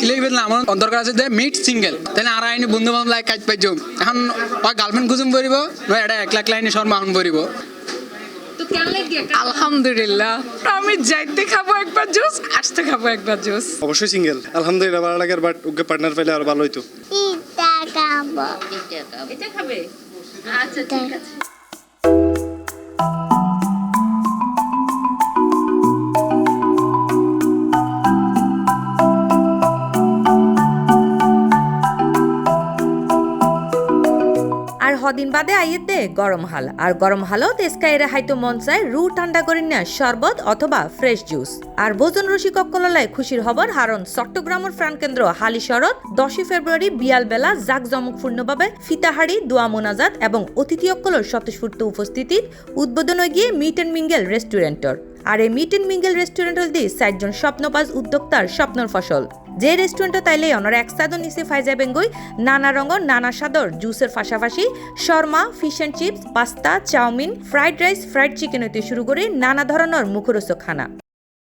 Eleven আমার দরকার আছে যে মিট সিঙ্গেল তাহলে আর আইনি বন্ধু বান্ধব লাগে কাজ পাইছো এখন ওই গার্লফ্রেন্ড খুঁজুম পড়িব নয় এটা 1 লাখ লাইনে শর্মা আন পড়িব। আলহামদুলিল্লাহ আমি যাইতে খাবো একবার জুস, আসতে খাবো একবার জুস। অবশ্যই সিঙ্গেল, আলহামদুলিল্লাহ ভালো লাগে, বাট ওকে পার্টনার পেলে আরো ভালো হইতো। এটা খাবে? আচ্ছা ঠিক আছে। আর হদিন বাদে আইয়ের দে গরম হাল, আর গরম হালত এসকাইরে হাইতো মন চায় রু ঠান্ডা করি না শরবত অথবা ফ্রেশ জুস। আর ভোজন রসিক অকলায় খুশির খবর হারণ চট্টগ্রামের প্রাণকেন্দ্র হালি শরৎ 10 ফেব্রুয়ারি বিয়াল বেলা জাকজমকপূর্ণভাবে ফিতাহারি দোয়া মোনাজাত এবং অতিথি অকলর স্বতঃস্ফূর্ত উপস্থিতিত উদ্বোধন হয়ে গিয়ে মিট অ্যান্ড মিঙ্গেল রেস্টুরেন্টর। আর এই মিট অ্যান্ড মিঙ্গেল রেস্টুরেন্ট হল দি 4 জন স্বপ্নবাজ উদ্যোক্তার স্বপ্নর ফসল। যে রেস্টুরেন্ট তাইলে অনর এক সাদর নিচে ফাইজা বেঙ্গই নানা রঙর নানা স্বাদর জুসের পাশাপাশি shawarma, fish and chips, pasta, chow mein, fried rice, fried chicken হইতে শুরু করে নানা ধরনের মুখরোচক খানা।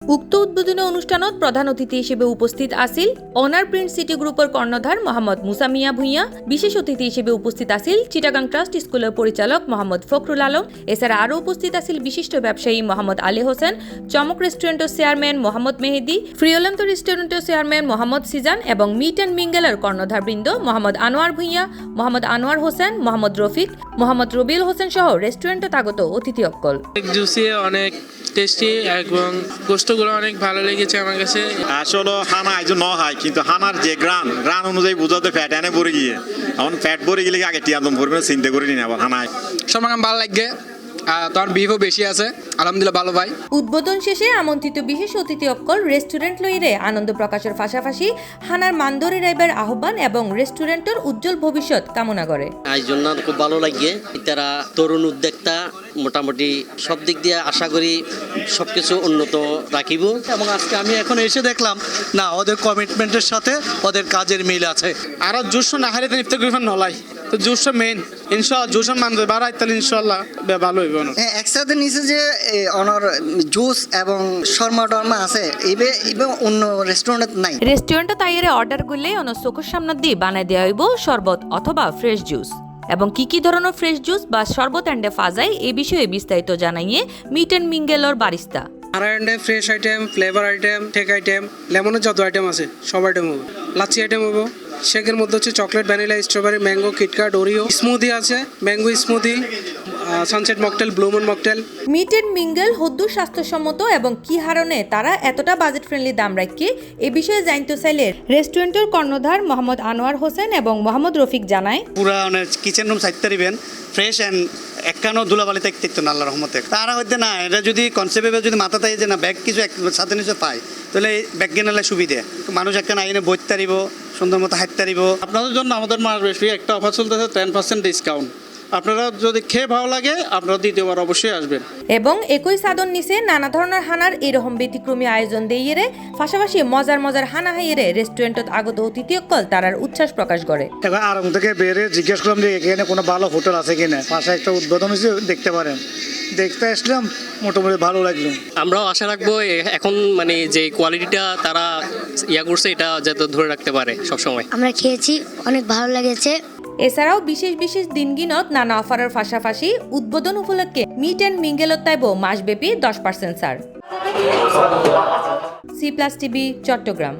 উক্ত উদ্বোধনী অনুষ্ঠানত প্রধান অতিথি হিসেবে উপস্থিত আছিল অনার প্রিন্ট সিটি গ্রুপের কর্ণধার মোহাম্মদ মুসা মিয়া ভুঁইয়া। বিশেষ অতিথি হিসেবে উপস্থিত আছিল চিটাগাং ট্রাস্ট স্কুলের পরিচালক মোহাম্মদ ফখরুল আলম। এছাড়া আরও উপস্থিত আছিল বিশিষ্ট ব্যবসায়ী মোহাম্মদ আলী হোসেন, চমক রেস্টুরেন্টের চেয়ারম্যান মোহাম্মদ মেহেদি, ফ্রিওলেন্ট রেস্টুরেন্টের চেয়ারম্যান মোহাম্মদ সিজান এবং মিট অ্যান্ড মিঙ্গেলের কর্ণধার বৃন্দ মোহাম্মদ আনোয়ার ভুঁইয়া, মোহাম্মদ আনোয়ার হোসেন, মোহাম্মদ রফিক, মোহাম্মদ রবিউল হোসেন সহ রেস্টুরেন্টে আগত অতিথি অক্কল। জুসি অনেক টেস্টি এবং গোস্তগুলো অনেক ভালো লেগেছে আমার কাছে। আসলে হানা আয়োজন ন হয় কিন্তু হানার যে গ্রান অনুযায়ী বুঝাতে ফ্যাট এনে ভরে গিয়ে এখন ফ্যাট ভরে গেলে আগে টিয়াদম ভরবে চিন্তা করে নিন আবার হানায় শর্মা ভালো লাগে, তোমার বিফও বেশি আছে, আলহামদুলিল্লাহ ভালো ভাই। উদ্বোধন শেষে আমন্ত্রিত বিশেষ অতিথি অক্কল রেস্টুরেন্ট লইরে আনন্দ প্রকাশের পাশাপাশি হানার মান্দরে রাইবার আহ্বান এবং রেস্টুরেন্টের উজ্জ্বল ভবিষ্যৎ কামনা করে। আয়োজন খুব ভালো লাগে, তারা তরুণ উদ্যোক্তা মোটামুটি সব দিক দিয়ে আশা করি সবকিছু উন্নত রাখিব। এবং আজকে আমি এখন এসে দেখলাম না ওদের কমিটমেন্টের সাথে ওদের কাজের মিল আছে। আর জুস না হারে ইফতার গ্রিফান নলাই তো জুস মেইন ইনশাআল্লাহ জুস মান বাড়াই তাহলে ইনশাআল্লাহ ভালো হইব না। একসাথে নিচে যে অনার জুস এবং শর্মা টর্মা আছে এইবে অন্য রেস্টুরেন্টে নাই। রেস্টুরেন্টে তাইরে অর্ডার করলে অন্য চোখের সামনে দিয়ে বানাই দেওয়া হইব শরবত অথবা ফ্রেশ জুস। এবং কি ধরনের ফ্রেশ জুস বা শরবত এন্ডে ফাজাই এই বিষয়ে বিস্তারিত জানাইয়ে মিট অ্যান্ড মিঙ্গেলর বারিস্তা। আর এন্ডে ফ্রেশ আইটেম, ফ্লেভার আইটেম, টেক আইটেম, লেমনের যত আইটেম আছে সব আইটেম হবে। লাচ্ছি আইটেম হবে, শেকের মধ্যে হচ্ছে chocolate, vanilla, strawberry, mango, KitKat, Oreo, smoothie আছে, mango smoothie, sunset mocktail, blue moon mocktail. Meet and mingle হদ্দু স্বাস্থ্যসম্মত এবং কি হারণে তারা এতটা বাজেট ফ্রেন্ডলি দাম রাখে এ বিষয়ে জানতে চাইলে রেস্টুরেন্টের কর্ণধার মোহাম্মদ আনোয়ার হোসেন এবং মোহাম্মদ রফিক জানায় পুরা কিচেন রুম সাইতে দিবেন ফ্রেশ অ্যান্ড একখানো ধুলাবালি দেখতে না আল্লাহর রহমতে। তারা হইতে না এটা যদি কনসেপ্টে যদি মাথা থাকে যে না ব্যাগ কিছু সাথে নিচে পায় তাহলে ব্যাগ কেনালে সুবিধে, মানুষ একখানা আইনে বইতে পারিব, সুন্দর মতো হাঁটতে পারিব। আপনাদের জন্য আমাদের মার্কেটে একটা অফার চলতেছে 10% ডিসকাউন্ট। আপনারা যদি খেয়ে ভালো লাগে আপনারা দ্বিতীয়বার অবশ্যই আসবেন। এবং একই সাদন নিচে নানা ধরনের হানার এরকম ব্যতিক্রমী আয়োজন দিয়ে পাশাপাশি মজার হানা হাইয়ে রেস্টুরেন্টত আগত অতিথি অকল তারার উচ্ছ্বাস প্রকাশ করে। এখন আরাম থেকে বেরে জিজ্ঞেস করলাম যে এখানে কোনো ভালো হোটেল আছে কিনা, পাশে একটা উদ্বোধন হয়েছে দেখতে পারেন। দেখতে আসলাম, মোটামুটি ভালো লাগলো। আমরাও আশা রাখবো এখন মানে যে কোয়ালিটিটা তারা করছে এটা যাতে ধরে রাখতে পারে সবসময়। আমরা খেয়েছি, অনেক ভালো লেগেছে। এছাড়াও বিশেষ দিনগিনত নানা অফারের পাশাপাশি উদ্বোধন উপলক্ষে মিট অ্যান্ড মিঙ্গেলত তাইব মাসব্যাপী 10% ছাড়। C+ TV Chittagong.